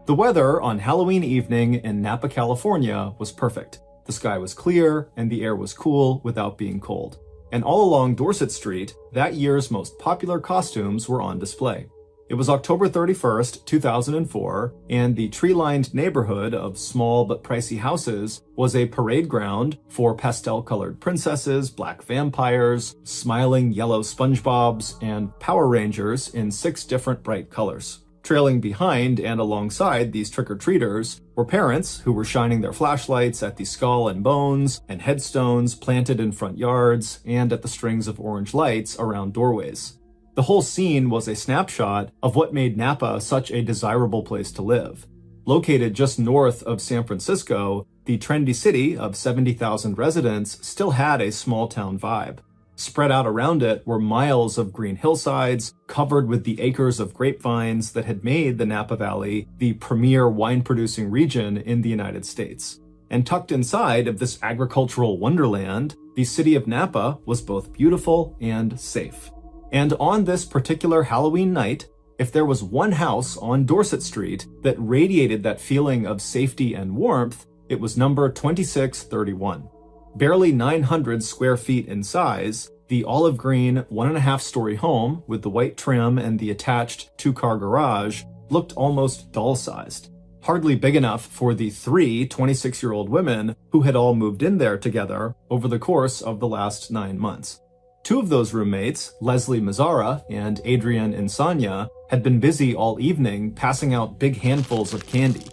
The weather on Halloween evening in Napa, California was perfect. The sky was clear and the air was cool without being cold. And all along Dorset Street, that year's most popular costumes were on display. It was October 31st, 2004, and the tree-lined neighborhood of small but pricey houses was a parade ground for pastel-colored princesses, black vampires, smiling yellow SpongeBobs, and Power Rangers in 6 different bright colors. Trailing behind and alongside these trick-or-treaters were parents who were shining their flashlights at the skull and bones and headstones planted in front yards and at the strings of orange lights around doorways. The whole scene was a snapshot of what made Napa such a desirable place to live. Located just north of San Francisco, the trendy city of 70,000 residents still had a small-town vibe. Spread out around it were miles of green hillsides, covered with the acres of grapevines that had made the Napa Valley the premier wine-producing region in the United States. And tucked inside of this agricultural wonderland, the city of Napa was both beautiful and safe. And on this particular Halloween night, if there was one house on Dorset Street that radiated that feeling of safety and warmth, it was number 2631. Barely 900 square feet in size, the olive green 1.5-story home with the white trim and the attached 2-car garage looked almost doll-sized. Hardly big enough for the 3 26-year-old women who had all moved in there together over the course of the last 9 months. 2 of those roommates, Leslie Mazzara and Adrienne Insania, had been busy all evening passing out big handfuls of candy.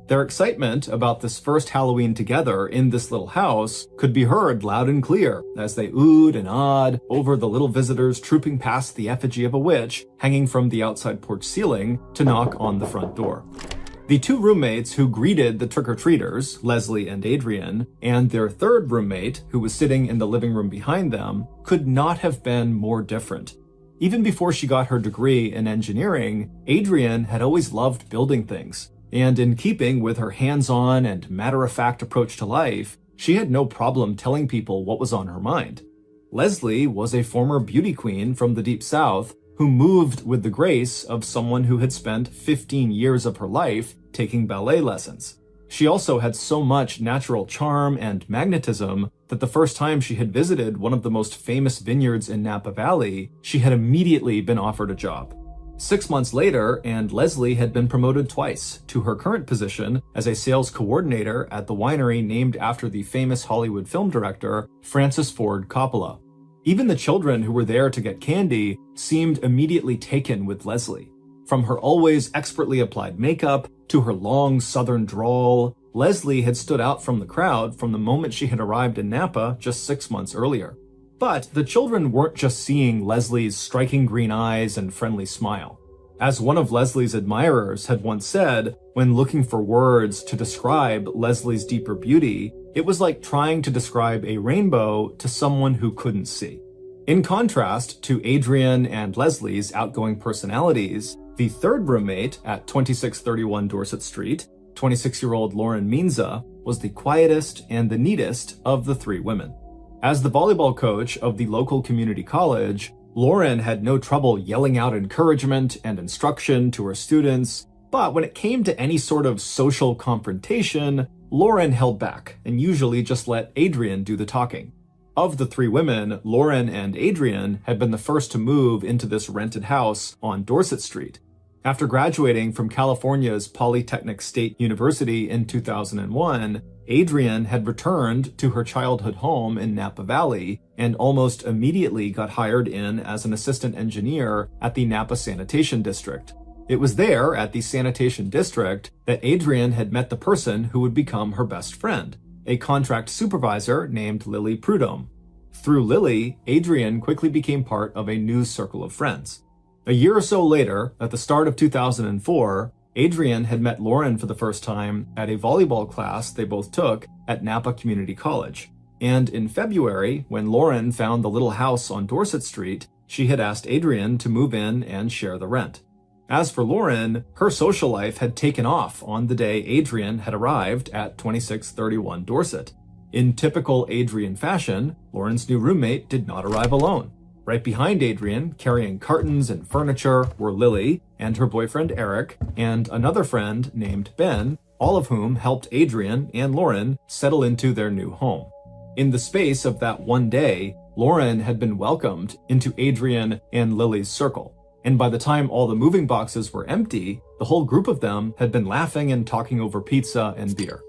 Their excitement about this first Halloween together in this little house could be heard loud and clear as they oohed and awed over the little visitors trooping past the effigy of a witch hanging from the outside porch ceiling to knock on the front door. The 2 roommates who greeted the trick-or-treaters, Leslie and Adrienne, and their 3rd roommate, who was sitting in the living room behind them, could not have been more different. Even before she got her degree in engineering, Adrienne had always loved building things. And in keeping with her hands-on and matter-of-fact approach to life, she had no problem telling people what was on her mind. Leslie was a former beauty queen from the Deep South who moved with the grace of someone who had spent 15 years of her life taking ballet lessons. She also had so much natural charm and magnetism that the first time she had visited one of the most famous vineyards in Napa Valley, she had immediately been offered a job. 6 months later, and Leslie had been promoted twice to her current position as a sales coordinator at the winery named after the famous Hollywood film director Francis Ford Coppola. Even the children who were there to get candy seemed immediately taken with Leslie. From her always expertly applied makeup to her long southern drawl, Leslie had stood out from the crowd from the moment she had arrived in Napa just 6 months earlier. But the children weren't just seeing Leslie's striking green eyes and friendly smile. As one of Leslie's admirers had once said, when looking for words to describe Leslie's deeper beauty, it was like trying to describe a rainbow to someone who couldn't see. In contrast to Adrienne and Leslie's outgoing personalities, the 3rd roommate at 2631 Dorset Street, 26-year-old Lauren Minza, was the quietest and the neatest of the 3 women. As the volleyball coach of the local community college, Lauren had no trouble yelling out encouragement and instruction to her students, but when it came to any sort of social confrontation, Lauren held back and usually just let Adrienne do the talking. Of the 3 women, Lauren and Adrienne had been the first to move into this rented house on Dorset Street. After graduating from California's Polytechnic State University in 2001, Adrienne had returned to her childhood home in Napa Valley and almost immediately got hired in as an assistant engineer at the Napa Sanitation District. It was there at the Sanitation District that Adrienne had met the person who would become her best friend, a contract supervisor named Lily Prudhomme. Through Lily, Adrienne quickly became part of a new circle of friends. A year or so later, at the start of 2004, Adrienne had met Lauren for the first time at a volleyball class they both took at Napa Community College. And in February, when Lauren found the little house on Dorset Street, she had asked Adrienne to move in and share the rent. As for Lauren, her social life had taken off on the day Adrienne had arrived at 2631 Dorset. In typical Adrienne fashion, Lauren's new roommate did not arrive alone. Right behind Adrienne, carrying cartons and furniture, were Lily, and her boyfriend Eric, and another friend named Ben, all of whom helped Adrian and Lauren settle into their new home. In the space of that one day, Lauren had been welcomed into Adrian and Lily's circle. And by the time all the moving boxes were empty, the whole group of them had been laughing and talking over pizza and beer.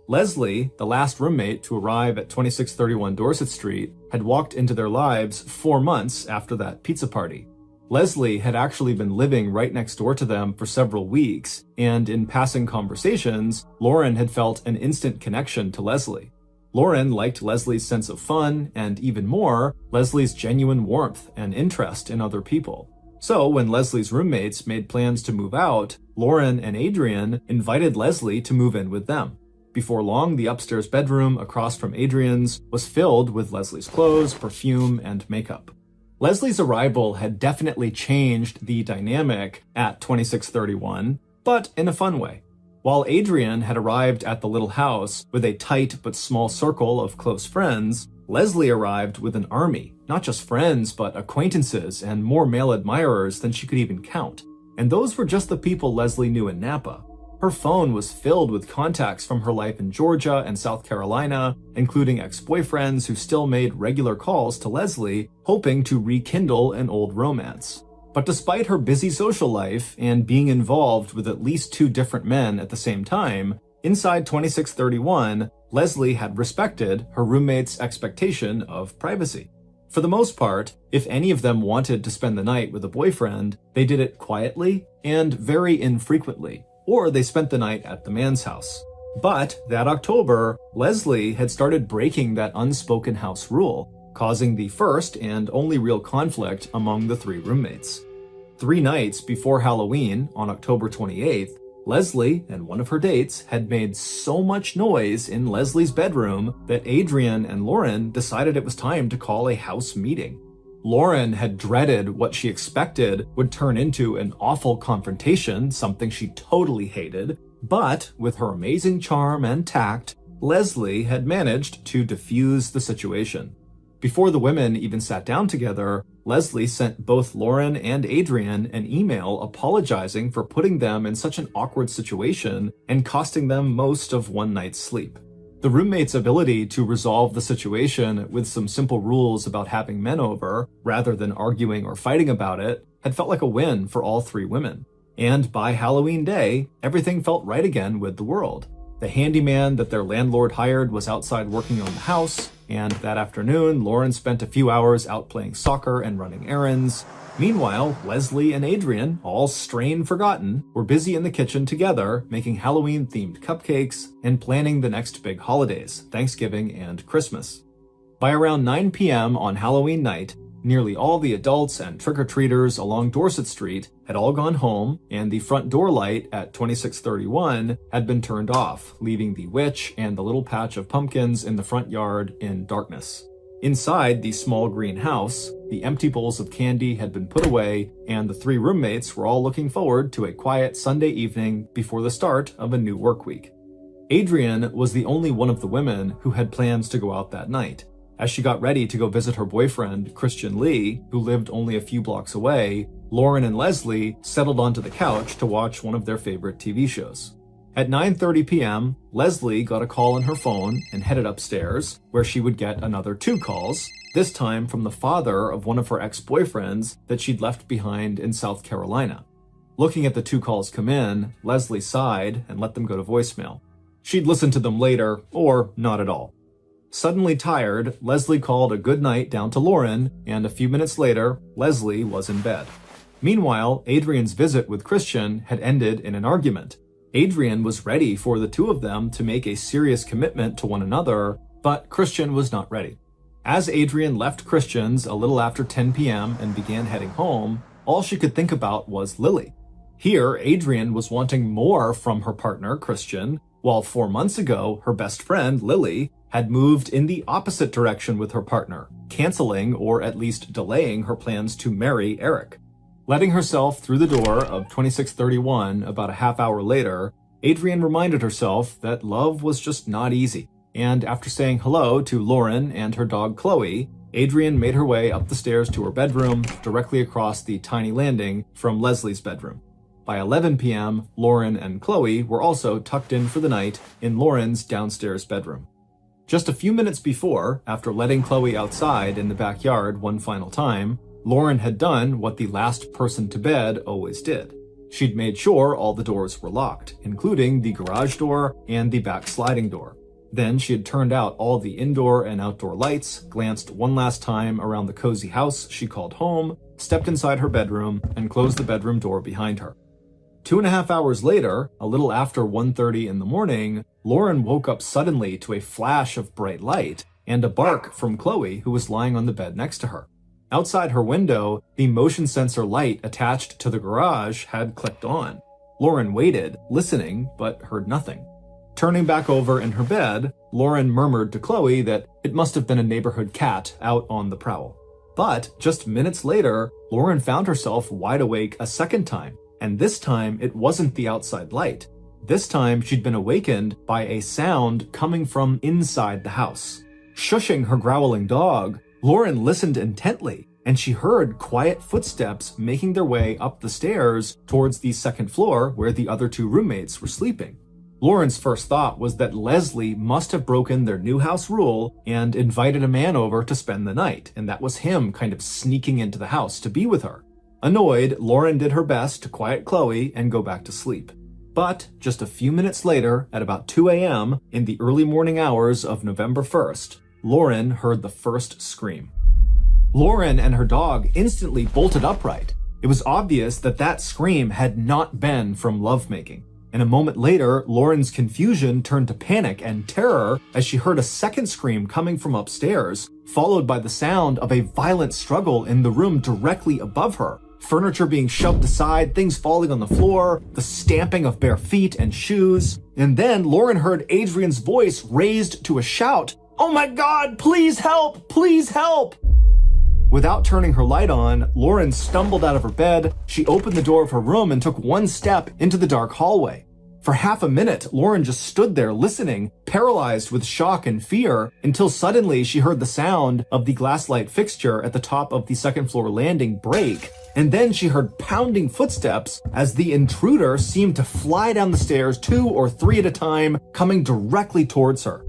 Leslie, the last roommate to arrive at 2631 Dorset Street, had walked into their lives 4 months after that pizza party. Leslie had actually been living right next door to them for several weeks, and in passing conversations, Lauren had felt an instant connection to Leslie. Lauren liked Leslie's sense of fun, and even more, Leslie's genuine warmth and interest in other people. So when Leslie's roommates made plans to move out, Lauren and Adrian invited Leslie to move in with them. Before long, the upstairs bedroom across from Adrian's was filled with Leslie's clothes, perfume, and makeup. Leslie's arrival had definitely changed the dynamic at 2631, but in a fun way. While Adrian had arrived at the little house with a tight but small circle of close friends, Leslie arrived with an army, not just friends, but acquaintances and more male admirers than she could even count. And those were just the people Leslie knew in Napa. Her phone was filled with contacts from her life in Georgia and South Carolina, including ex-boyfriends who still made regular calls to Leslie, hoping to rekindle an old romance. But despite her busy social life and being involved with at least 2 different men at the same time, inside 2631, Leslie had respected her roommate's expectation of privacy. For the most part, if any of them wanted to spend the night with a boyfriend, they did it quietly and very infrequently, or they spent the night at the man's house. But that October, Leslie had started breaking that unspoken house rule, causing the first and only real conflict among the 3 roommates. 3 nights before Halloween, on October 28th, Leslie and one of her dates had made so much noise in Leslie's bedroom that Adrian and Lauren decided it was time to call a house meeting. Lauren had dreaded what she expected would turn into an awful confrontation, something she totally hated, but with her amazing charm and tact, Leslie had managed to diffuse the situation. Before the women even sat down together, Leslie sent both Lauren and Adrian an email apologizing for putting them in such an awkward situation and costing them most of one night's sleep. The roommates' ability to resolve the situation with some simple rules about having men over, rather than arguing or fighting about it, had felt like a win for all 3 women. And by Halloween day, everything felt right again with the world. The handyman that their landlord hired was outside working on the house, and that afternoon, Lauren spent a few hours out playing soccer and running errands. Meanwhile, Leslie and Adrian, all strain forgotten, were busy in the kitchen together, making Halloween-themed cupcakes and planning the next big holidays, Thanksgiving and Christmas. By around 9 p.m. on Halloween night, nearly all the adults and trick-or-treaters along Dorset Street had all gone home, and the front door light at 2631 had been turned off, leaving the witch and the little patch of pumpkins in the front yard in darkness. Inside the small green house, the empty bowls of candy had been put away, and the 3 roommates were all looking forward to a quiet Sunday evening before the start of a new work week. Adrian was the only one of the women who had plans to go out that night. As she got ready to go visit her boyfriend, Christian Lee, who lived only a few blocks away, Lauren and Leslie settled onto the couch to watch one of their favorite TV shows. At 9:30 p.m., Leslie got a call on her phone and headed upstairs, where she would get another 2 calls, this time from the father of one of her ex-boyfriends that she'd left behind in South Carolina. Looking at the 2 calls come in, Leslie sighed and let them go to voicemail. She'd listen to them later, or not at all. Suddenly tired, Leslie called a good night down to Lauren, and a few minutes later, Leslie was in bed. Meanwhile, Adrian's visit with Christian had ended in an argument. Adrian was ready for the 2 of them to make a serious commitment to one another, but Christian was not ready. As Adrian left Christian's a little after 10 p.m. and began heading home, all she could think about was Lily. Here, Adrian was wanting more from her partner, Christian, while 4 months ago, her best friend, Lily, had moved in the opposite direction with her partner, canceling or at least delaying her plans to marry Eric. Letting herself through the door of 2631 about a half hour later, Adrian reminded herself that love was just not easy. And after saying hello to Lauren and her dog Chloe, Adrian made her way up the stairs to her bedroom, directly across the tiny landing from Leslie's bedroom. By 11 p.m., Lauren and Chloe were also tucked in for the night in Lauren's downstairs bedroom. Just a few minutes before, after letting Chloe outside in the backyard one final time, Lauren had done what the last person to bed always did. She'd made sure all the doors were locked, including the garage door and the back sliding door. Then she had turned out all the indoor and outdoor lights, glanced one last time around the cozy house she called home, stepped inside her bedroom, and closed the bedroom door behind her. 2.5 hours later, a little after 1:30 in the morning, Lauren woke up suddenly to a flash of bright light and a bark from Chloe, who was lying on the bed next to her. Outside her window, the motion sensor light attached to the garage had clicked on. Lauren waited, listening, but heard nothing. Turning back over in her bed, Lauren murmured to Chloe that it must have been a neighborhood cat out on the prowl. But just minutes later, Lauren found herself wide awake a second time, and this time it wasn't the outside light. This time she'd been awakened by a sound coming from inside the house. Shushing her growling dog, Lauren listened intently, and she heard quiet footsteps making their way up the stairs towards the second floor where the other two roommates were sleeping. Lauren's first thought was that Leslie must have broken their new house rule and invited a man over to spend the night, and that was him kind of sneaking into the house to be with her. Annoyed, Lauren did her best to quiet Chloe and go back to sleep. But just a few minutes later, at about 2 a.m., in the early morning hours of November 1st, Lauren heard the first scream. Lauren and her dog instantly bolted upright. It was obvious that that scream had not been from lovemaking. And a moment later, Lauren's confusion turned to panic and terror as she heard a second scream coming from upstairs, followed by the sound of a violent struggle in the room directly above her. Furniture being shoved aside, things falling on the floor, the stamping of bare feet and shoes. And then Lauren heard Adrian's voice raised to a shout, "Oh my God, please help, please help!" Without turning her light on, Lauren stumbled out of her bed. She opened the door of her room and took one step into the dark hallway. For half a minute, Lauren just stood there listening, paralyzed with shock and fear, until suddenly she heard the sound of the glass light fixture at the top of the second floor landing break. And then she heard pounding footsteps as the intruder seemed to fly down the stairs 2 or 3 at a time, coming directly towards her.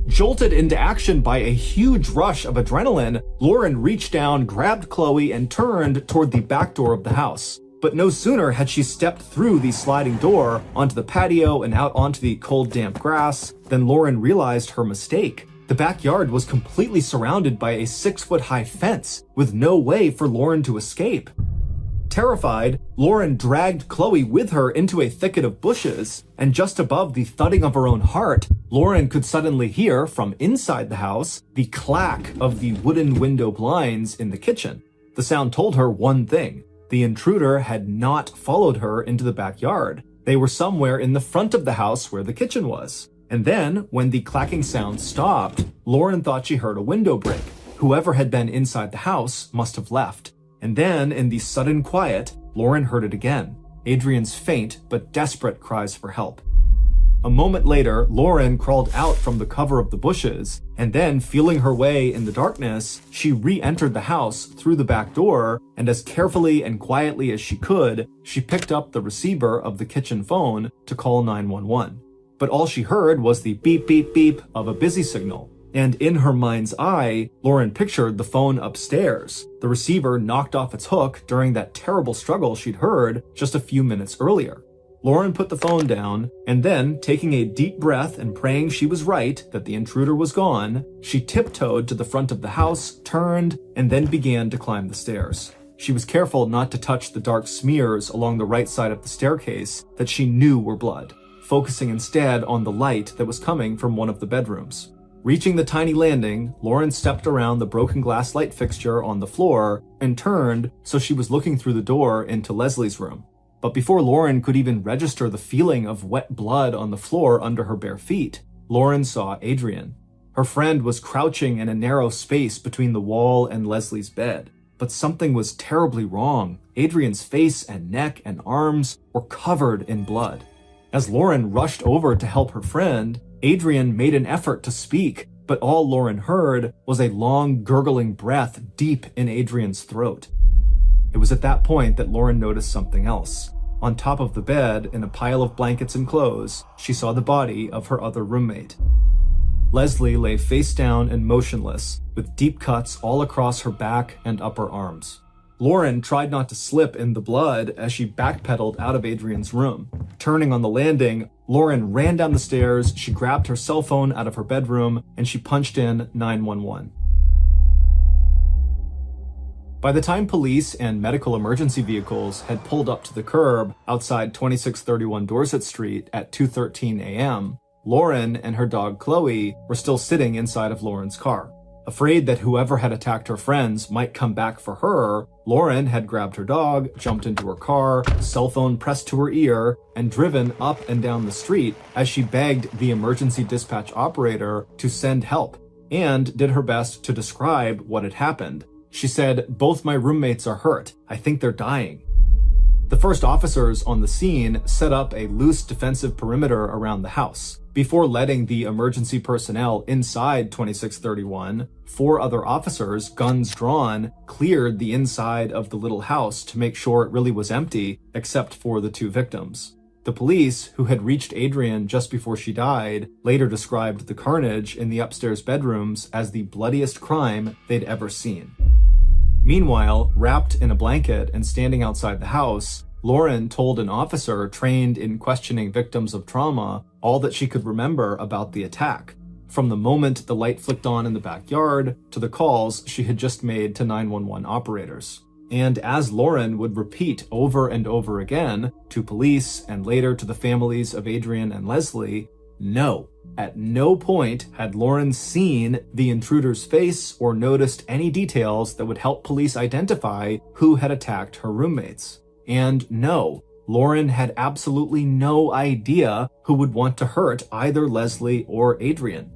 Jolted into action by a huge rush of adrenaline, Lauren reached down, grabbed Chloe, and turned toward the back door of the house. But no sooner had she stepped through the sliding door onto the patio and out onto the cold, damp grass than Lauren realized her mistake. The backyard was completely surrounded by a 6-foot-high fence, with no way for Lauren to escape. Terrified, Lauren dragged Chloe with her into a thicket of bushes, and just above the thudding of her own heart, Lauren could suddenly hear, from inside the house, the clack of the wooden window blinds in the kitchen. The sound told her one thing: the intruder had not followed her into the backyard. They were somewhere in the front of the house where the kitchen was. And then, when the clacking sound stopped, Lauren thought she heard a window break. Whoever had been inside the house must have left. And then, in the sudden quiet, Lauren heard it again. Adrian's faint but desperate cries for help. A moment later, Lauren crawled out from the cover of the bushes, and then, feeling her way in the darkness, she re-entered the house through the back door, and as carefully and quietly as she could, she picked up the receiver of the kitchen phone to call 911. But all she heard was the beep, beep, beep of a busy signal. And in her mind's eye, Lauren pictured the phone upstairs. The receiver knocked off its hook during that terrible struggle she'd heard just a few minutes earlier. Lauren put the phone down, and then, taking a deep breath and praying she was right, that the intruder was gone, she tiptoed to the front of the house, turned, and then began to climb the stairs. She was careful not to touch the dark smears along the right side of the staircase that she knew were blood, focusing instead on the light that was coming from one of the bedrooms. Reaching the tiny landing, Lauren stepped around the broken glass light fixture on the floor and turned so she was looking through the door into Leslie's room. But before Lauren could even register the feeling of wet blood on the floor under her bare feet, Lauren saw Adrian. Her friend was crouching in a narrow space between the wall and Leslie's bed. But something was terribly wrong. Adrian's face and neck and arms were covered in blood. As Lauren rushed over to help her friend, Adrian made an effort to speak, but all Lauren heard was a long, gurgling breath deep in Adrian's throat. It was at that point that Lauren noticed something else. on top of the bed in a pile of blankets and clothes, she saw the body of her other roommate. Leslie lay face down and motionless, with deep cuts all across her back and upper arms. Lauren tried not to slip in the blood as she backpedaled out of Adrian's room. Turning on the landing, Lauren ran down the stairs, she grabbed her cell phone out of her bedroom, and she punched in 911. By the time police and medical emergency vehicles had pulled up to the curb outside 2631 Dorset Street at 2:13 a.m., Lauren and her dog Chloe were still sitting inside of Lauren's car. Afraid that whoever had attacked her friends might come back for her, Lauren had grabbed her dog, jumped into her car, cell phone pressed to her ear, and driven up and down the street as she begged the emergency dispatch operator to send help, and did her best to describe what had happened. She said, "Both my roommates are hurt. I think they're dying." The first officers on the scene set up a loose defensive perimeter around the house. Before letting the emergency personnel inside 2631, 4 other officers, guns drawn, cleared the inside of the little house to make sure it really was empty, except for the 2 victims. The police, who had reached Adrian just before she died, later described the carnage in the upstairs bedrooms as the bloodiest crime they'd ever seen. Meanwhile, wrapped in a blanket and standing outside the house, Lauren told an officer trained in questioning victims of trauma all that she could remember about the attack, from the moment the light flicked on in the backyard to the calls she had just made to 911 operators. And as Lauren would repeat over and over again to police and later to the families of Adrian and Leslie, no. At no point had Lauren seen the intruder's face or noticed any details that would help police identify who had attacked her roommates. And no, Lauren had absolutely no idea who would want to hurt either Leslie or Adrian.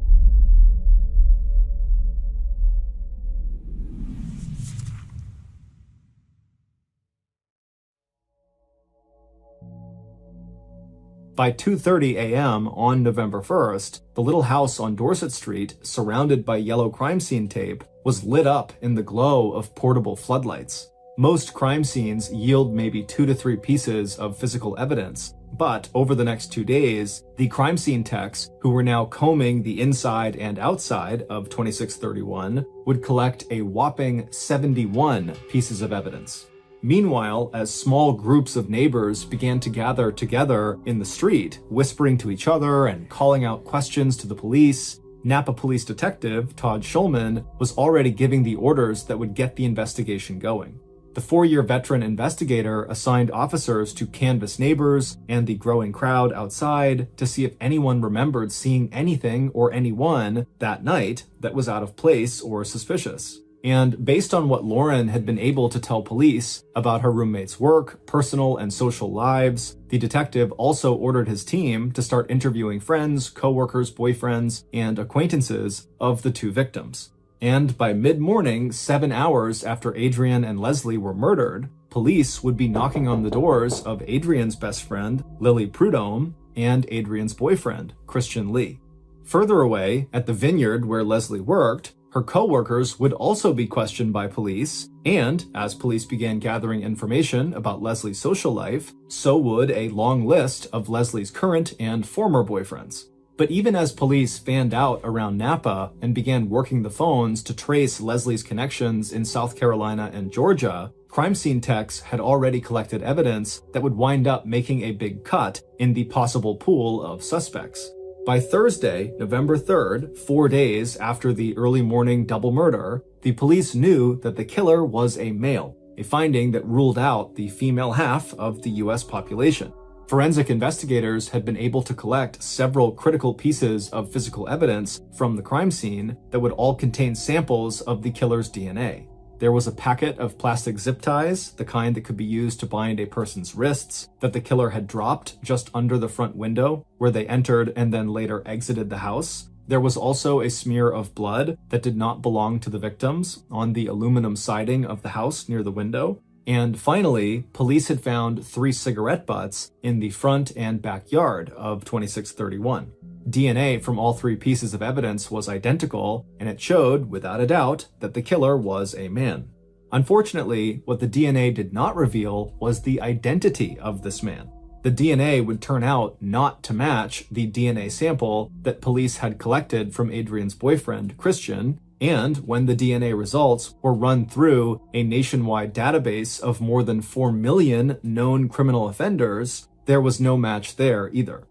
By 2:30 a.m. on November 1st, the little house on Dorset Street, surrounded by yellow crime scene tape, was lit up in the glow of portable floodlights. Most crime scenes yield maybe 2 to 3 pieces of physical evidence, but over the next 2 days, the crime scene techs, who were now combing the inside and outside of 2631, would collect a whopping 71 pieces of evidence. Meanwhile, as small groups of neighbors began to gather together in the street, whispering to each other and calling out questions to the police, Napa Police Detective Todd Schulman was already giving the orders that would get the investigation going. The 4-year veteran investigator assigned officers to canvass neighbors and the growing crowd outside to see if anyone remembered seeing anything or anyone that night that was out of place or suspicious. And based on what Lauren had been able to tell police about her roommate's work, personal and social lives, the detective also ordered his team to start interviewing friends, coworkers, boyfriends, and acquaintances of the 2 victims. And by mid-morning, 7 hours after Adrian and Leslie were murdered, police would be knocking on the doors of Adrian's best friend, Lily Prudhomme, and Adrian's boyfriend, Christian Lee. Further away, at the vineyard where Leslie worked, her co-workers would also be questioned by police, and as police began gathering information about Leslie's social life, so would a long list of Leslie's current and former boyfriends. But even as police fanned out around Napa and began working the phones to trace Leslie's connections in South Carolina and Georgia, crime scene techs had already collected evidence that would wind up making a big cut in the possible pool of suspects. By Thursday, November 3rd, 4 days after the early morning double murder, the police knew that the killer was a male, a finding that ruled out the female half of the US population. Forensic investigators had been able to collect several critical pieces of physical evidence from the crime scene that would all contain samples of the killer's DNA. There was a packet of plastic zip ties, the kind that could be used to bind a person's wrists, that the killer had dropped just under the front window where they entered and then later exited the house. There was also a smear of blood that did not belong to the victims on the aluminum siding of the house near the window. And finally, police had found 3 cigarette butts in the front and backyard of 2631. DNA from all 3 pieces of evidence was identical, and it showed, without a doubt, that the killer was a man. Unfortunately, what the DNA did not reveal was the identity of this man. The DNA would turn out not to match the DNA sample that police had collected from Adrian's boyfriend, Christian, and when the DNA results were run through a nationwide database of more than 4 million known criminal offenders, there was no match there either.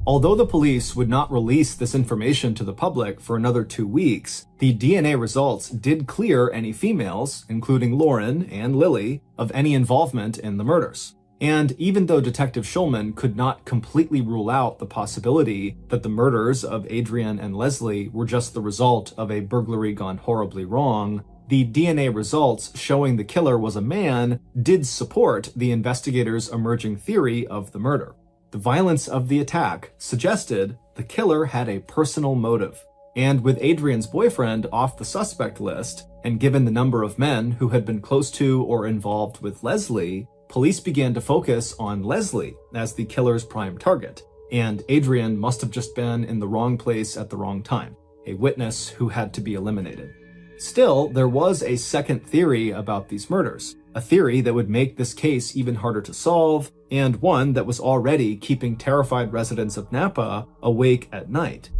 Although the police would not release this information to the public for another 2 weeks, the DNA results did clear any females, including Lauren and Lily, of any involvement in the murders. And even though Detective Schulman could not completely rule out the possibility that the murders of Adrian and Leslie were just the result of a burglary gone horribly wrong, the DNA results showing the killer was a man did support the investigators' emerging theory of the murder. The violence of the attack suggested the killer had a personal motive. And with Adrian's boyfriend off the suspect list, and given the number of men who had been close to or involved with Leslie, police began to focus on Leslie as the killer's prime target. And Adrian must have just been in the wrong place at the wrong time, a witness who had to be eliminated. Still, there was a second theory about these murders, a theory that would make this case even harder to solve, and one that was already keeping terrified residents of Napa awake at night.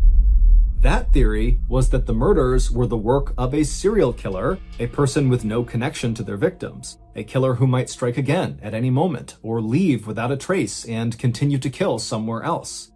That theory was that the murders were the work of a serial killer, a person with no connection to their victims, a killer who might strike again at any moment or leave without a trace and continue to kill somewhere else.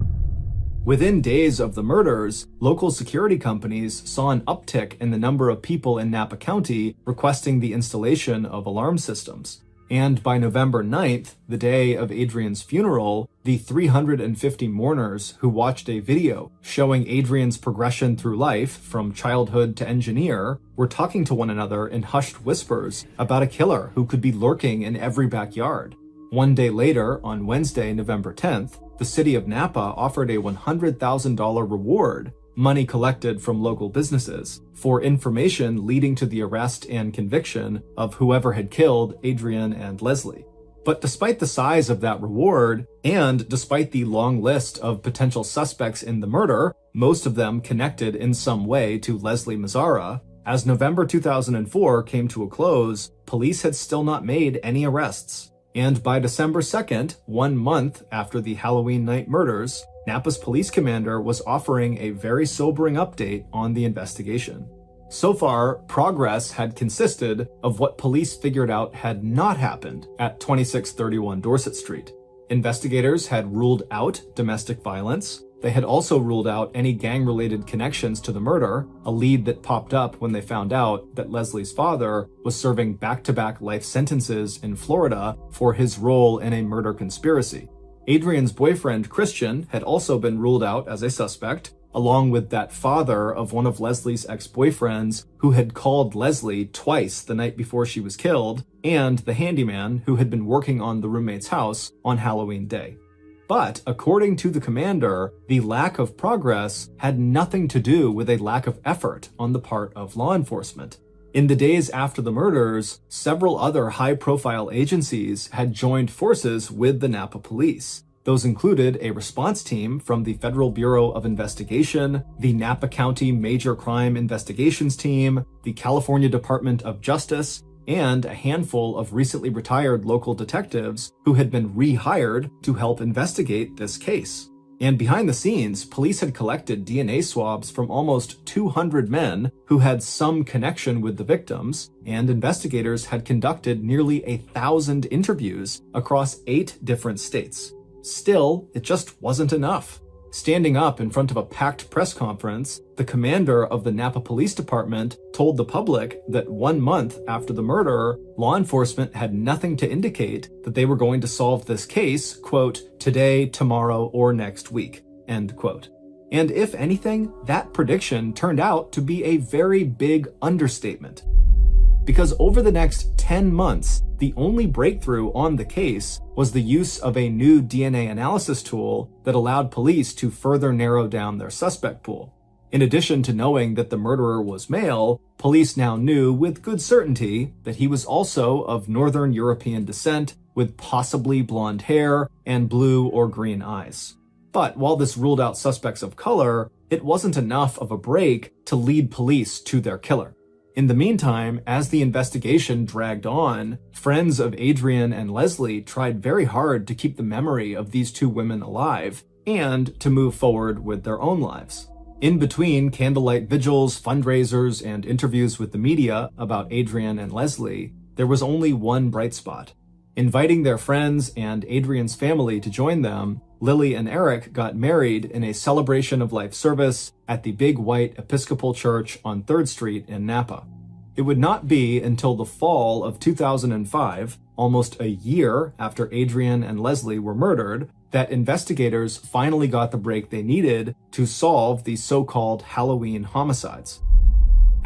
Within days of the murders, local security companies saw an uptick in the number of people in Napa County requesting the installation of alarm systems. And by November 9th, the day of Adrian's funeral, the 350 mourners who watched a video showing Adrian's progression through life from childhood to engineer were talking to one another in hushed whispers about a killer who could be lurking in every backyard. One day later, on Wednesday, November 10th, the city of Napa offered a $100,000 reward, money collected from local businesses, for information leading to the arrest and conviction of whoever had killed Adrian and Leslie. But despite the size of that reward, and despite the long list of potential suspects in the murder, most of them connected in some way to Leslie Mazzara, as November 2004 came to a close, police had still not made any arrests. And by December 2nd, 1 month after the Halloween night murders, Napa's police commander was offering a very sobering update on the investigation. So far, progress had consisted of what police figured out had not happened at 2631 Dorset Street. Investigators had ruled out domestic violence. They had also ruled out any gang-related connections to the murder, a lead that popped up when they found out that Leslie's father was serving back-to-back life sentences in Florida for his role in a murder conspiracy. Adrian's boyfriend, Christian, had also been ruled out as a suspect, along with that father of one of Leslie's ex-boyfriends who had called Leslie twice the night before she was killed, and the handyman who had been working on the roommate's house on Halloween day. But according to the commander, the lack of progress had nothing to do with a lack of effort on the part of law enforcement. In the days after the murders, several other high-profile agencies had joined forces with the Napa police. Those included a response team from the Federal Bureau of Investigation, the Napa County Major Crime Investigations Team, the California Department of Justice, and a handful of recently retired local detectives who had been rehired to help investigate this case. And behind the scenes, police had collected DNA swabs from almost 200 men who had some connection with the victims, and investigators had conducted nearly 1,000 interviews across 8 different states. Still, it just wasn't enough. Standing up in front of a packed press conference, the commander of the Napa Police Department told the public that 1 month after the murder, law enforcement had nothing to indicate that they were going to solve this case, quote, today, tomorrow, or next week, end quote. And if anything, that prediction turned out to be a very big understatement. Because over the next 10 months, the only breakthrough on the case was the use of a new DNA analysis tool that allowed police to further narrow down their suspect pool. In addition to knowing that the murderer was male, police now knew with good certainty that he was also of Northern European descent with possibly blonde hair and blue or green eyes. But while this ruled out suspects of color, it wasn't enough of a break to lead police to their killer. In the meantime, as the investigation dragged on, friends of Adrian and Leslie tried very hard to keep the memory of these two women alive and to move forward with their own lives. In between candlelight vigils, fundraisers, and interviews with the media about Adrian and Leslie, there was only one bright spot. Inviting their friends and Adrian's family to join them, Lily and Eric got married in a celebration of life service at the Big White Episcopal Church on 3rd Street in Napa. It would not be until the fall of 2005, almost a year after Adrian and Leslie were murdered, that investigators finally got the break they needed to solve these so-called Halloween homicides.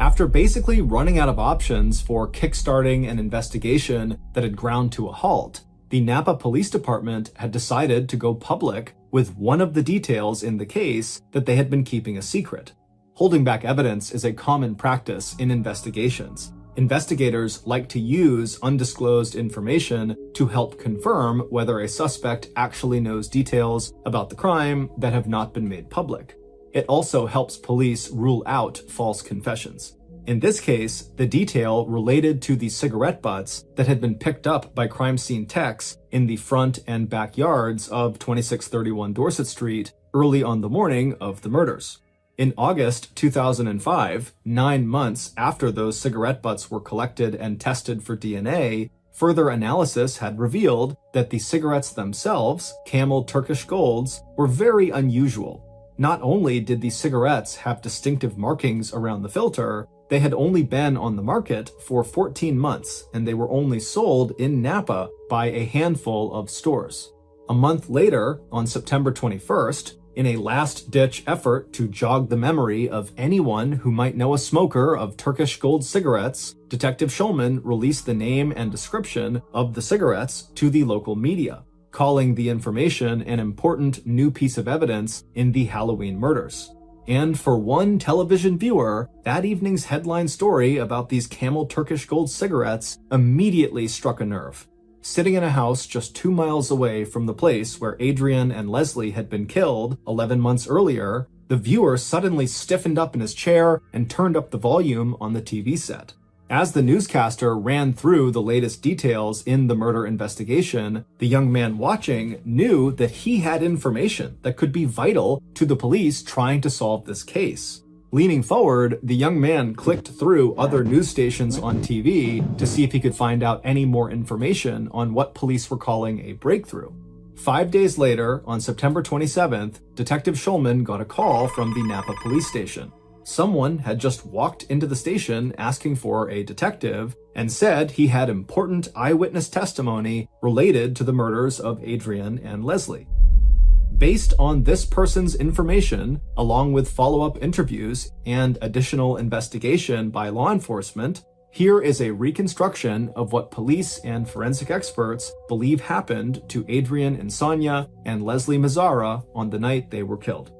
After basically running out of options for kickstarting an investigation that had ground to a halt, the Napa Police Department had decided to go public with one of the details in the case that they had been keeping a secret. Holding back evidence is a common practice in investigations. Investigators like to use undisclosed information to help confirm whether a suspect actually knows details about the crime that have not been made public. It also helps police rule out false confessions. In this case, the detail related to the cigarette butts that had been picked up by crime scene techs in the front and backyards of 2631 Dorset Street early on the morning of the murders. In August 2005, 9 months after those cigarette butts were collected and tested for DNA, further analysis had revealed that the cigarettes themselves, Camel Turkish Golds, were very unusual. Not only did the cigarettes have distinctive markings around the filter, they had only been on the market for 14 months, and they were only sold in Napa by a handful of stores. A month later, on September 21st, in a last-ditch effort to jog the memory of anyone who might know a smoker of Turkish Gold cigarettes, Detective Schulman released the name and description of the cigarettes to the local media, calling the information an important new piece of evidence in the Halloween murders. And for one television viewer, that evening's headline story about these Camel Turkish Gold cigarettes immediately struck a nerve. Sitting in a house just 2 miles away from the place where Adrian and Leslie had been killed 11 months earlier, the viewer suddenly stiffened up in his chair and turned up the volume on the TV set. As the newscaster ran through the latest details in the murder investigation, the young man watching knew that he had information that could be vital to the police trying to solve this case. Leaning forward, the young man clicked through other news stations on TV to see if he could find out any more information on what police were calling a breakthrough. 5 days later, on September 27th, Detective Schulman got a call from the Napa police station. Someone had just walked into the station asking for a detective and said he had important eyewitness testimony related to the murders of Adrian and Leslie. Based on this person's information, along with follow-up interviews and additional investigation by law enforcement, here is a reconstruction of what police and forensic experts believe happened to Adrian Insania and Leslie Mazzara on the night they were killed.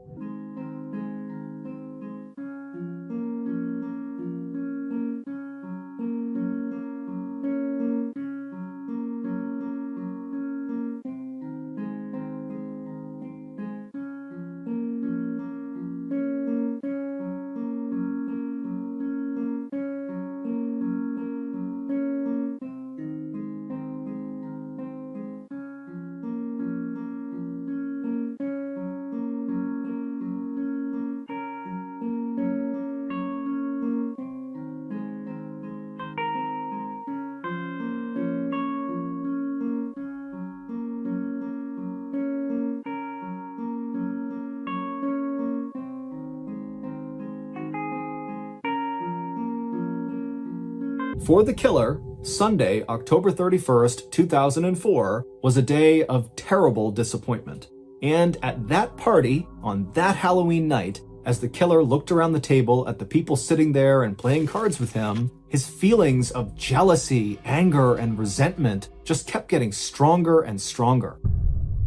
For the killer, Sunday, October 31st, 2004, was a day of terrible disappointment. And at that party, on that Halloween night, as the killer looked around the table at the people sitting there and playing cards with him, his feelings of jealousy, anger, and resentment just kept getting stronger and stronger.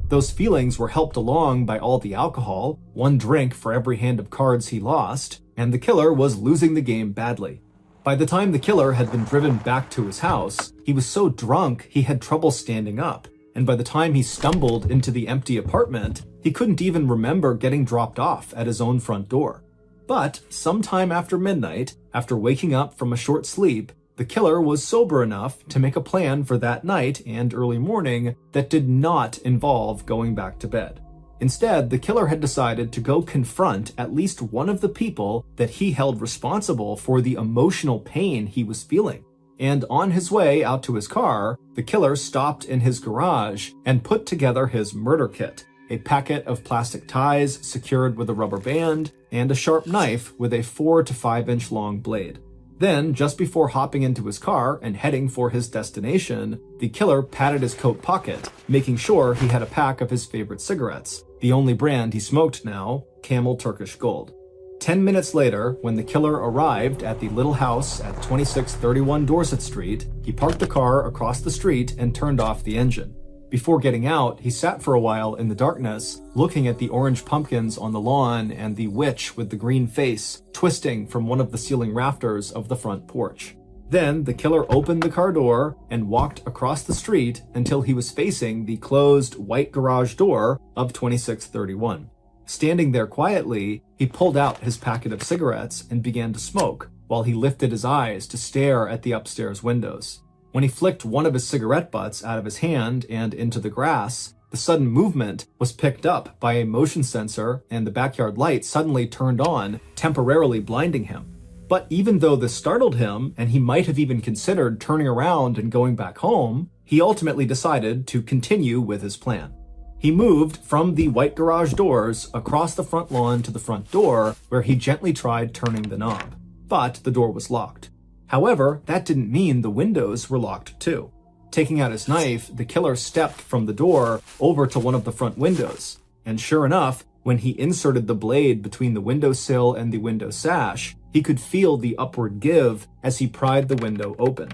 Those feelings were helped along by all the alcohol, 1 drink for every hand of cards he lost, and the killer was losing the game badly. By the time the killer had been driven back to his house, he was so drunk he had trouble standing up, and by the time he stumbled into the empty apartment, he couldn't even remember getting dropped off at his own front door. But sometime after midnight, after waking up from a short sleep, the killer was sober enough to make a plan for that night and early morning that did not involve going back to bed. Instead, the killer had decided to go confront at least one of the people that he held responsible for the emotional pain he was feeling. And on his way out to his car, the killer stopped in his garage and put together his murder kit: a packet of plastic ties secured with a rubber band, and a sharp knife with a 4 to 5 inch long blade. Then, just before hopping into his car and heading for his destination, the killer patted his coat pocket, making sure he had a pack of his favorite cigarettes, the only brand he smoked now, Camel Turkish Gold. 10 minutes later, when the killer arrived at the little house at 2631 Dorset Street, he parked the car across the street and turned off the engine. Before getting out, he sat for a while in the darkness, looking at the orange pumpkins on the lawn and the witch with the green face twisting from one of the ceiling rafters of the front porch. Then the killer opened the car door and walked across the street until he was facing the closed white garage door of 2631. Standing there quietly, he pulled out his packet of cigarettes and began to smoke, while he lifted his eyes to stare at the upstairs windows. When he flicked one of his cigarette butts out of his hand and into the grass, the sudden movement was picked up by a motion sensor and the backyard light suddenly turned on, temporarily blinding him. But even though this startled him, and he might have even considered turning around and going back home, he ultimately decided to continue with his plan. He moved from the white garage doors across the front lawn to the front door, where he gently tried turning the knob. But the door was locked. However, that didn't mean the windows were locked too. Taking out his knife, the killer stepped from the door over to one of the front windows. And sure enough, when he inserted the blade between the windowsill and the window sash, he could feel the upward give as he pried the window open.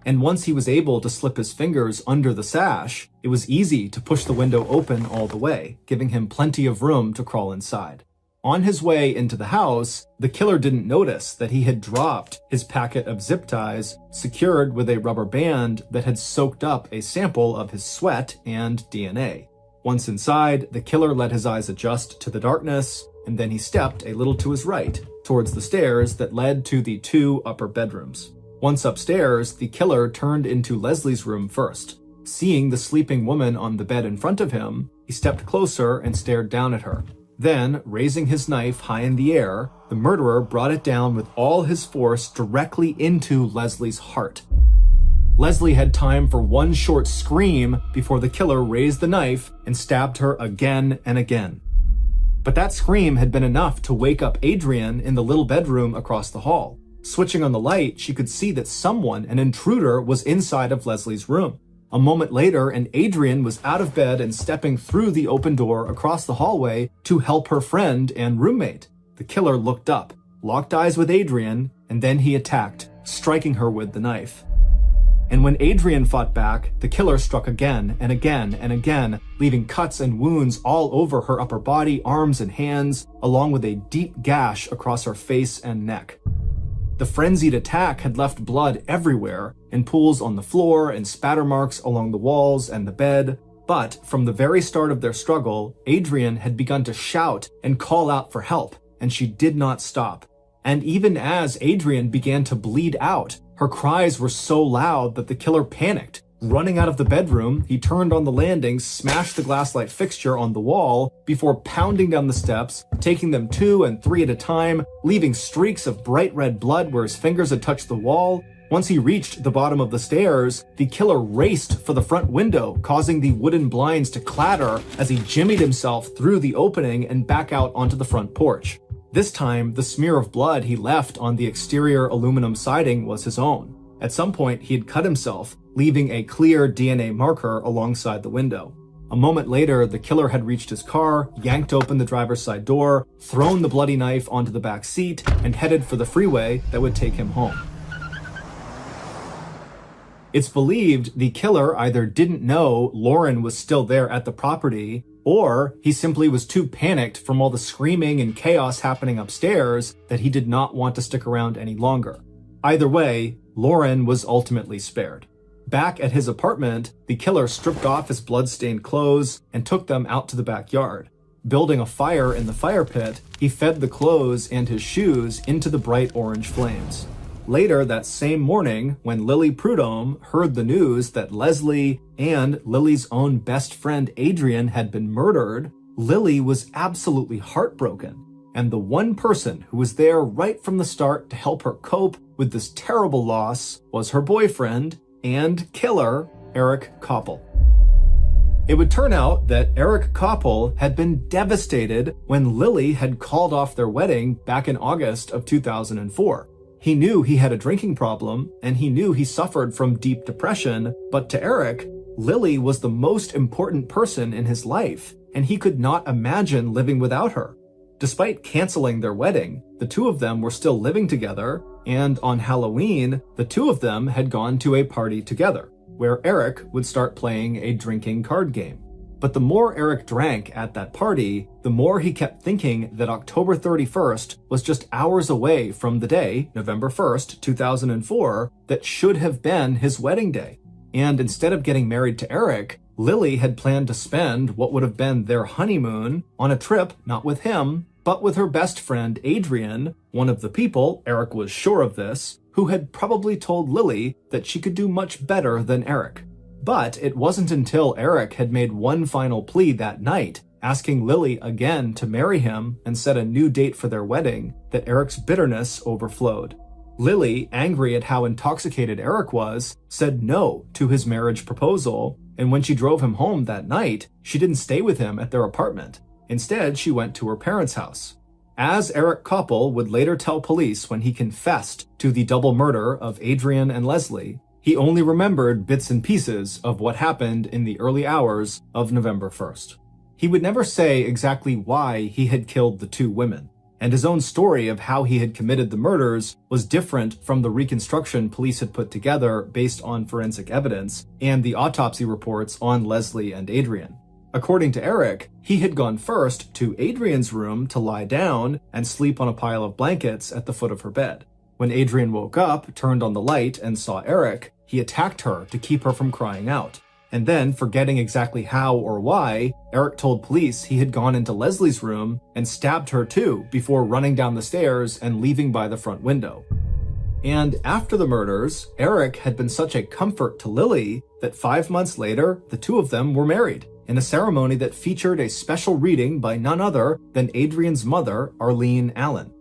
And once he was able to slip his fingers under the sash, it was easy to push the window open all the way, giving him plenty of room to crawl inside. On his way into the house, the killer didn't notice that he had dropped his packet of zip ties secured with a rubber band that had soaked up a sample of his sweat and DNA. Once inside, the killer let his eyes adjust to the darkness, and then he stepped a little to his right, towards the stairs that led to the 2 upper bedrooms. Once upstairs, the killer turned into Leslie's room first. Seeing the sleeping woman on the bed in front of him, he stepped closer and stared down at her. Then, raising his knife high in the air, the murderer brought it down with all his force directly into Leslie's heart. Leslie had time for one short scream before the killer raised the knife and stabbed her again and again. But that scream had been enough to wake up Adrian in the little bedroom across the hall. Switching on the light, she could see that someone, an intruder, was inside of Leslie's room. A moment later, and Adrian was out of bed and stepping through the open door across the hallway to help her friend and roommate. The killer looked up, locked eyes with Adrian, and then he attacked, striking her with the knife. And when Adrian fought back, the killer struck again and again and again, leaving cuts and wounds all over her upper body, arms, and hands, along with a deep gash across her face and neck. The frenzied attack had left blood everywhere, in pools on the floor and spatter marks along the walls and the bed. But from the very start of their struggle, Adrian had begun to shout and call out for help, and she did not stop. And even as Adrian began to bleed out, her cries were so loud that the killer panicked. Running out of the bedroom, he turned on the landing, smashed the glass light fixture on the wall before pounding down the steps, taking them 2 and 3 at a time, leaving streaks of bright red blood where his fingers had touched the wall. Once he reached the bottom of the stairs, the killer raced for the front window, causing the wooden blinds to clatter as he jimmied himself through the opening and back out onto the front porch. This time, the smear of blood he left on the exterior aluminum siding was his own. At some point, he had cut himself, leaving a clear DNA marker alongside the window. A moment later, the killer had reached his car, yanked open the driver's side door, thrown the bloody knife onto the back seat, and headed for the freeway that would take him home. It's believed the killer either didn't know Lauren was still there at the property, or he simply was too panicked from all the screaming and chaos happening upstairs that he did not want to stick around any longer. Either way, Lauren was ultimately spared. Back at his apartment, the killer stripped off his blood-stained clothes and took them out to the backyard. Building a fire in the fire pit, he fed the clothes and his shoes into the bright orange flames. Later that same morning, when Lily Prudhomme heard the news that Leslie and Lily's own best friend Adrian had been murdered, Lily was absolutely heartbroken. And the one person who was there right from the start to help her cope with this terrible loss was her boyfriend and killer, Eric Koppel. It would turn out that Eric Koppel had been devastated when Lily had called off their wedding back in August of 2004. He knew he had a drinking problem, and he knew he suffered from deep depression, but to Eric, Lily was the most important person in his life, and he could not imagine living without her. Despite canceling their wedding, the two of them were still living together, and on Halloween, the two of them had gone to a party together, where Eric would start playing a drinking card game. But the more Eric drank at that party, the more he kept thinking that October 31st was just hours away from the day, November 1st, 2004, that should have been his wedding day. And instead of getting married to Eric, Lily had planned to spend what would have been their honeymoon on a trip not with him, but with her best friend Adrian, one of the people, Eric was sure of this, who had probably told Lily that she could do much better than Eric. But it wasn't until Eric had made one final plea that night, asking Lily again to marry him and set a new date for their wedding, that Eric's bitterness overflowed. Lily, angry at how intoxicated Eric was, said no to his marriage proposal, and when she drove him home that night, she didn't stay with him at their apartment. Instead, she went to her parents' house. As Eric Koppel would later tell police when he confessed to the double murder of Adrian and Leslie, he only remembered bits and pieces of what happened in the early hours of November 1st. He would never say exactly why he had killed the two women, and his own story of how he had committed the murders was different from the reconstruction police had put together based on forensic evidence and the autopsy reports on Leslie and Adrian. According to Eric, he had gone first to Adrian's room to lie down and sleep on a pile of blankets at the foot of her bed. When Adrian woke up, turned on the light, and saw Eric, he attacked her to keep her from crying out. And then, forgetting exactly how or why, Eric told police he had gone into Leslie's room and stabbed her too before running down the stairs and leaving by the front window. And after the murders, Eric had been such a comfort to Lily that 5 months later, the two of them were married in a ceremony that featured a special reading by none other than Adrian's mother, Arlene Allen.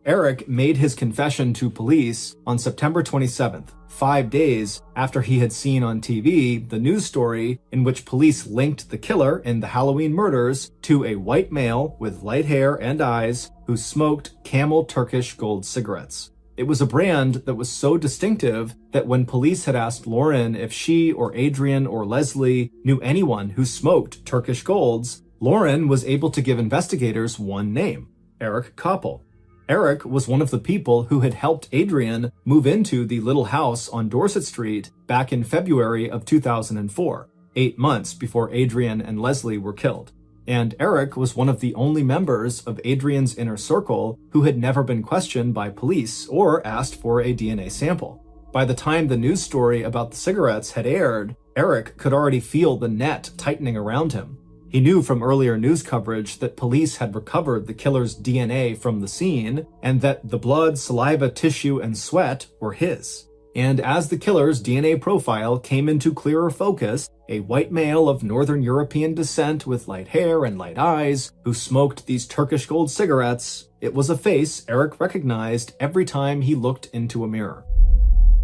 Eric made his confession to police on September 27th, 5 days after he had seen on TV the news story in which police linked the killer in the Halloween murders to a white male with light hair and eyes who smoked Camel Turkish Gold cigarettes. It was a brand that was so distinctive that when police had asked Lauren if she or Adrian or Leslie knew anyone who smoked Turkish Golds, Lauren was able to give investigators one name, Eric Koppel. Eric was one of the people who had helped Adrian move into the little house on Dorset Street back in February of 2004, 8 months before Adrian and Leslie were killed. And Eric was one of the only members of Adrian's inner circle who had never been questioned by police or asked for a DNA sample. By the time the news story about the cigarettes had aired, Eric could already feel the net tightening around him. He knew from earlier news coverage that police had recovered the killer's DNA from the scene and that the blood, saliva, tissue, and sweat were his. And as the killer's DNA profile came into clearer focus, a white male of Northern European descent with light hair and light eyes who smoked these Turkish Gold cigarettes, it was a face Eric recognized every time he looked into a mirror.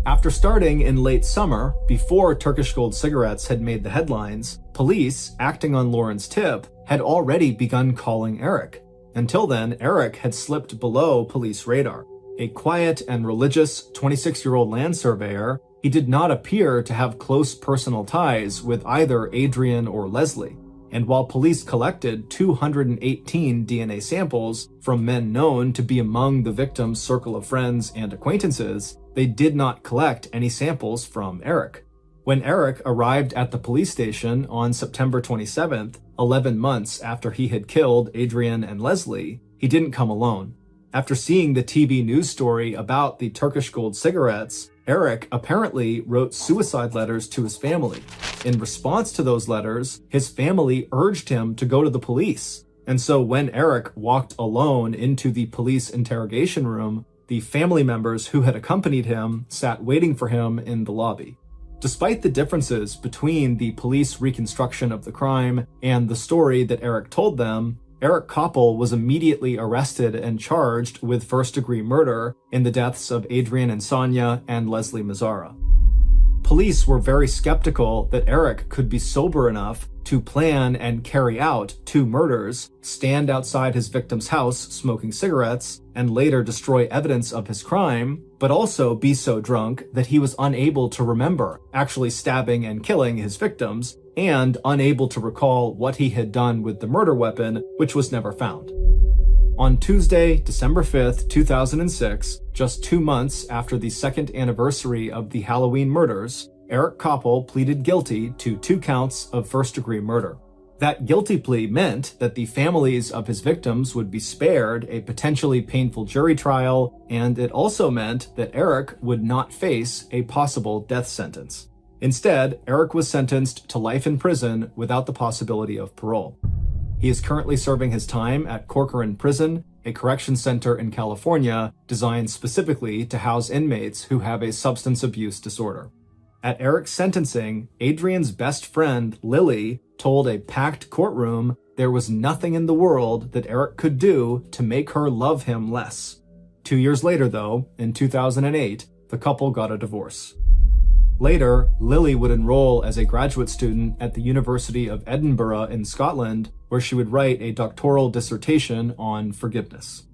After starting in late summer, before Turkish Gold cigarettes had made the headlines, police, acting on Lauren's tip, had already begun calling Eric. Until then, Eric had slipped below police radar. A quiet and religious 26-year-old land surveyor, he did not appear to have close personal ties with either Adrian or Leslie. And while police collected 218 DNA samples from men known to be among the victim's circle of friends and acquaintances, they did not collect any samples from Eric. When Eric arrived at the police station on September 27th, 11 months after he had killed Adrian and Leslie, he didn't come alone. After seeing the TV news story about the Turkish Gold cigarettes, Eric apparently wrote suicide letters to his family. In response to those letters, his family urged him to go to the police. And so when Eric walked alone into the police interrogation room, the family members who had accompanied him sat waiting for him in the lobby. Despite the differences between the police reconstruction of the crime and the story that Eric told them, Eric Koppel was immediately arrested and charged with first-degree murder in the deaths of Adrian Insania and Leslie Mazzara. Police were very skeptical that Eric could be sober enough to plan and carry out 2 murders, stand outside his victim's house smoking cigarettes, and later destroy evidence of his crime, but also be so drunk that he was unable to remember actually stabbing and killing his victims, and unable to recall what he had done with the murder weapon, which was never found. On Tuesday, December 5th, 2006, just 2 months after the second anniversary of the Halloween murders, Eric Koppel pleaded guilty to 2 counts of first-degree murder. That guilty plea meant that the families of his victims would be spared a potentially painful jury trial, and it also meant that Eric would not face a possible death sentence. Instead, Eric was sentenced to life in prison without the possibility of parole. He is currently serving his time at Corcoran Prison, a correction center in California designed specifically to house inmates who have a substance abuse disorder. At Eric's sentencing, Adrian's best friend, Lily, told a packed courtroom there was nothing in the world that Eric could do to make her love him less. 2 years later, though, in 2008, the couple got a divorce. Later, Lily would enroll as a graduate student at the University of Edinburgh in Scotland, where she would write a doctoral dissertation on forgiveness.